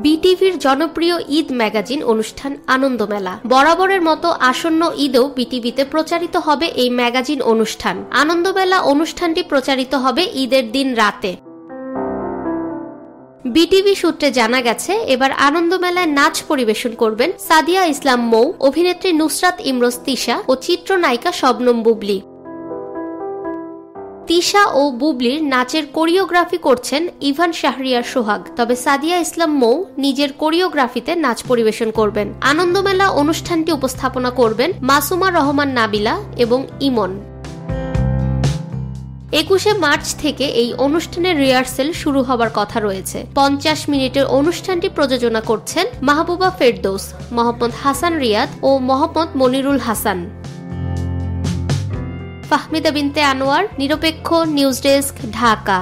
বিটিভির জনপ্রিয় ঈদ ম্যাগাজিন অনুষ্ঠান আনন্দমেলা। বরাবরের মতো আসন্ন ঈদেও বিটিভিতে প্রচারিত হবে এই ম্যাগাজিন অনুষ্ঠান। আনন্দমেলা অনুষ্ঠানটি প্রচারিত হবে ঈদের দিন রাতে। বিটিভি সূত্রে জানা গেছে, এবার আনন্দমেলায় নাচ পরিবেশন করবেন সাদিয়া ইসলাম মৌ, অভিনেত্রী নুসরাত ইমরোজ তিশা ও চিত্রনায়িকা শবনম বুবলি। তিশা ও বুবলির নাচের কোরিওগ্রাফি করছেন ইভান শাহরিয়ার সোহাগ, তবে সাদিয়া ইসলাম মৌ নিজের কোরিওগ্রাফিতে নাচ পরিবেশন করবেন। আনন্দমেলা অনুষ্ঠানটি উপস্থাপনা করবেন মাসুমা রহমান নাবিলা এবং ইমন। 21শে মার্চ থেকে এই অনুষ্ঠানের রিহার্সেল শুরু হবার কথা রয়েছে। 50 মিনিটের অনুষ্ঠানটি প্রযোজনা করছেন মাহবুবা ফেরদৌস, মোহাম্মদ হাসান রিয়াদ ও মোহাম্মদ মনিরুল হাসান। ফাহমিদা বিনতে আনোয়ার, নিরপেক্ষ নিউজ ডেস্ক, ঢাকা।